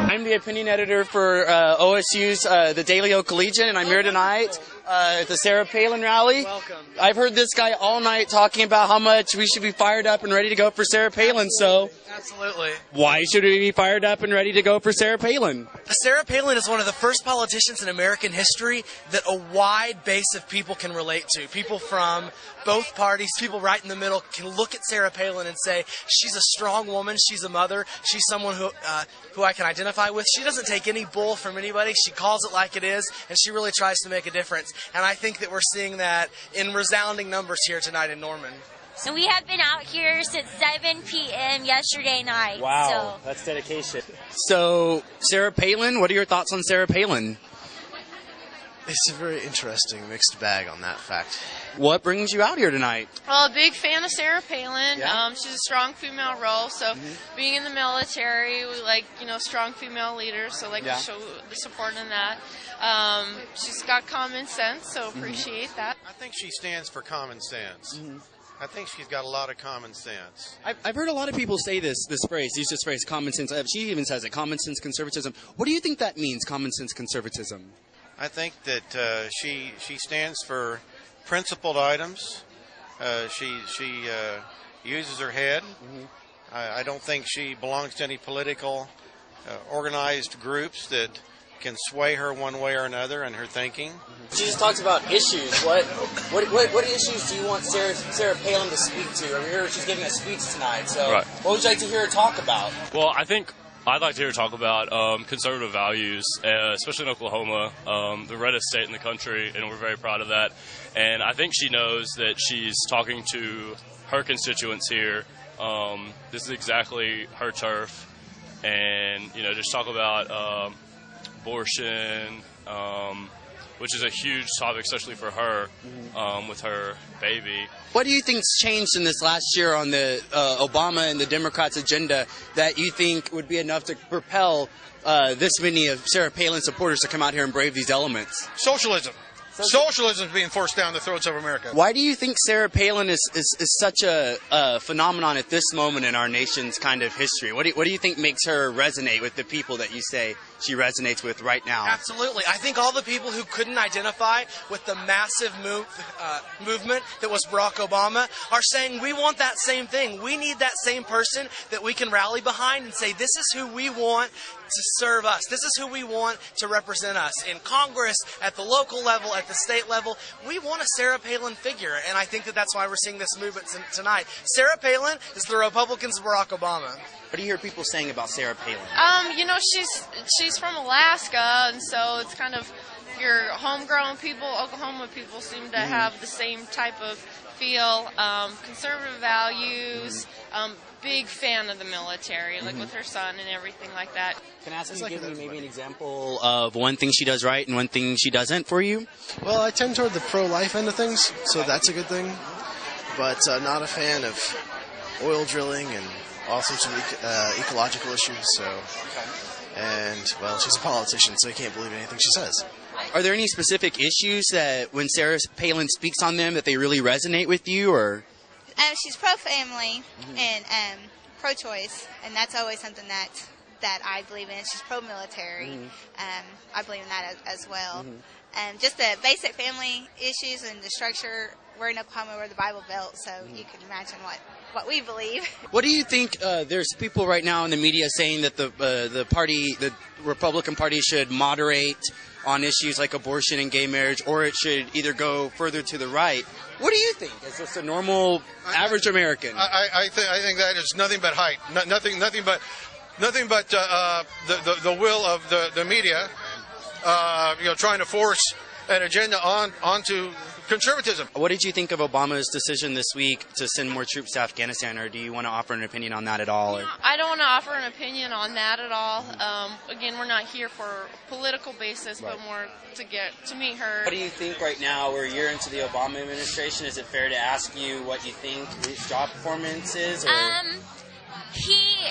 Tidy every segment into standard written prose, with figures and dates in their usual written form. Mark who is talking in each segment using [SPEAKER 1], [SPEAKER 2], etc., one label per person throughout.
[SPEAKER 1] I'm the opinion editor for OSU's The Daily Oak Collegian, and I'm here tonight at the Sarah Palin rally.
[SPEAKER 2] Welcome.
[SPEAKER 1] I've heard this guy all night talking about how much we should be fired up and ready to go for Sarah Palin, so
[SPEAKER 2] Absolutely.
[SPEAKER 1] why should we be fired up and ready to go for Sarah Palin?
[SPEAKER 2] Sarah Palin is one of the first politicians in American history that a wide base of people can relate to. People from both parties, people right in the middle, can look at Sarah Palin and say, she's a strong woman, she's a mother, she's someone who I can identify with. She doesn't take any bull from anybody. She calls it like it is, and she really tries to make a difference. And I think that we're seeing that in resounding numbers here tonight in Norman.
[SPEAKER 3] So we have been out here since 7 p.m. yesterday night.
[SPEAKER 1] Wow, that's dedication. So, Sarah Palin, what are your thoughts on Sarah Palin?
[SPEAKER 4] It's a very interesting mixed bag on that fact.
[SPEAKER 1] What brings you out here tonight?
[SPEAKER 5] Well, a big fan of Sarah Palin.
[SPEAKER 1] Yeah?
[SPEAKER 5] She's a strong female role, so being in the military, we like, strong female leaders, so to show the support in that. She's got common sense, so appreciate that.
[SPEAKER 6] I think she stands for common sense. I think she's got a lot of common sense.
[SPEAKER 1] I've heard a lot of people say this phrase, use this phrase, common sense. She even says it, common sense conservatism. What do you think that means, common sense conservatism?
[SPEAKER 6] I think that she stands for principled items. She uses her head. I don't think she belongs to any political organized groups that can sway her one way or another in her thinking.
[SPEAKER 1] She just talks about issues. What issues do you want Sarah Palin to speak to? I hear she's giving a speech tonight. So, What would you like to hear her talk about?
[SPEAKER 7] Well, I think I'd like to hear her talk about conservative values, especially in Oklahoma, the reddest state in the country, and we're very proud of that. And I think she knows that she's talking to her constituents here. This is exactly her turf, and just talk about abortion, which is a huge topic, especially for her, with her baby.
[SPEAKER 1] What do you think's changed in this last year on the Obama and the Democrats' agenda that you think would be enough to propel this many of Sarah Palin's supporters to come out here and brave these elements?
[SPEAKER 8] Socialism. Socialism is being forced down the throats of America.
[SPEAKER 1] Why do you think Sarah Palin is such a phenomenon at this moment in our nation's kind of history? What do you think makes her resonate with the people that you say she resonates with right now?
[SPEAKER 2] Absolutely. I think all the people who couldn't identify with the massive movement that was Barack Obama are saying we want that same thing. We need that same person that we can rally behind and say this is who we want to serve us. This is who we want to represent us in Congress, at the local level, at the state level. We want a Sarah Palin figure, and I think that that's why we're seeing this movement tonight. Sarah Palin is the Republicans' Barack Obama.
[SPEAKER 1] What do you hear people saying about Sarah Palin?
[SPEAKER 5] She's from Alaska, and so it's kind of your homegrown people. Oklahoma people seem to have the same type of feel, conservative values, big fan of the military, like with her son and everything like that.
[SPEAKER 1] Can I ask you to give me maybe an example of one thing she does right and one thing she doesn't for you?
[SPEAKER 4] Well, I tend toward the pro-life end of things, so that's a good thing. But not a fan of oil drilling and all sorts of ecological issues. So, and well, she's a politician, so you can't believe anything she says.
[SPEAKER 1] Are there any specific issues that when Sarah Palin speaks on them that they really resonate with you, or?
[SPEAKER 9] She's pro-family and pro-choice, and that's always something that I believe in. She's pro-military. I believe in that as well. Just the basic family issues and the structure. We're in Oklahoma, we're the Bible Belt, so you can imagine what we believe.
[SPEAKER 1] What do you think? There's people right now in the media saying that the Republican Party should moderate on issues like abortion and gay marriage, or it should either go further to the right. What do you think? Is this a normal, average American?
[SPEAKER 8] I think that is nothing but hype. Nothing but the will of the media. Trying to force an agenda onto conservatism.
[SPEAKER 1] What did you think of Obama's decision this week to send more troops to Afghanistan, or do you want to offer an opinion on that at all? Or?
[SPEAKER 5] I don't want to offer an opinion on that at all. Again, we're not here for a political basis, but more to meet her.
[SPEAKER 1] What do you think right now? We're a year into the Obama administration. Is it fair to ask you what you think his job performance is? Or?
[SPEAKER 3] He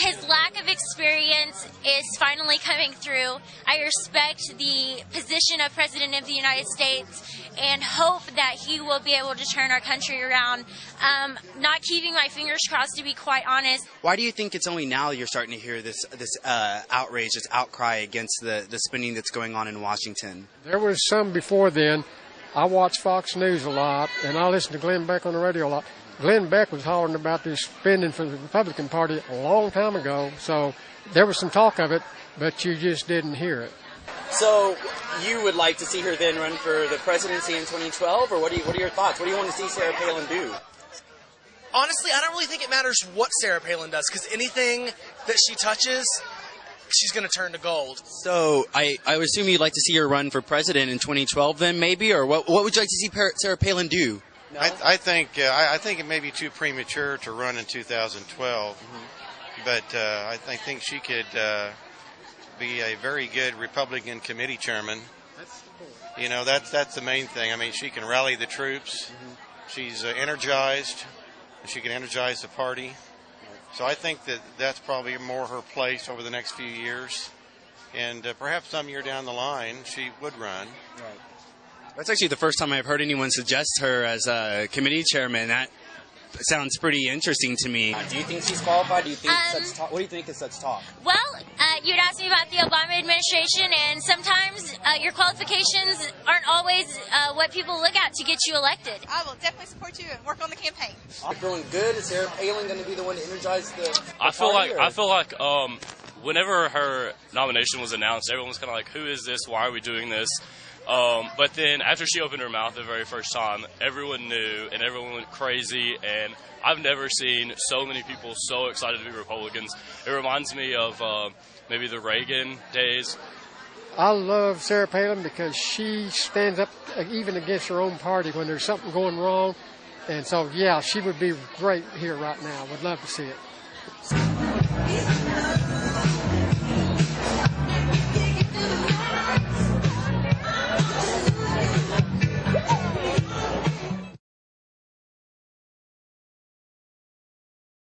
[SPEAKER 3] his lack of experience is finally coming through. I respect the position of President of the United States and hope that he will be able to turn our country around. Not keeping my fingers crossed, to be quite honest.
[SPEAKER 1] Why do you think it's only now you're starting to hear this outrage, this outcry against the spending that's going on in Washington?
[SPEAKER 10] There was some before then. I watch Fox News a lot, and I listen to Glenn Beck on the radio a lot. Glenn Beck was hollering about this spending for the Republican Party a long time ago, so there was some talk of it, but you just didn't hear it.
[SPEAKER 1] So you would like to see her then run for the presidency in 2012, or what are your thoughts? What do you want to see Sarah Palin do?
[SPEAKER 2] Honestly, I don't really think it matters what Sarah Palin does, because anything that she touches, she's going to turn to gold.
[SPEAKER 1] So I would assume you'd like to see her run for president in 2012 then, maybe? Or what would you like to see Sarah Palin do? No?
[SPEAKER 6] I think it may be too premature to run in 2012, but I think she could be a very good Republican committee chairman. You know, that's the main thing. I mean, she can rally the troops. She's energized. She can energize the party. So I think that's probably more her place over the next few years. And perhaps some year down the line, she would run.
[SPEAKER 1] Right. That's actually the first time I've heard anyone suggest her as a committee chairman. That sounds pretty interesting to me. Do you think she's qualified? Do you think such talk? What do you think of such talk?
[SPEAKER 3] Well, you'd asked me about the Obama administration, and sometimes your qualifications aren't always what people look at to get you elected.
[SPEAKER 9] I will definitely support you and work on the campaign.
[SPEAKER 1] I'm feeling good. Is Sarah Palin going to be the one to energize the
[SPEAKER 7] I feel like whenever her nomination was announced, everyone was kind of like, "Who is this? Why are we doing this?" But then after she opened her mouth the very first time, everyone knew and everyone went crazy, and I've never seen so many people so excited to be Republicans. It reminds me of maybe the Reagan days.
[SPEAKER 10] I love Sarah Palin because she stands up even against her own party when there's something going wrong. And so, yeah, she would be great here right now. Would love to see it.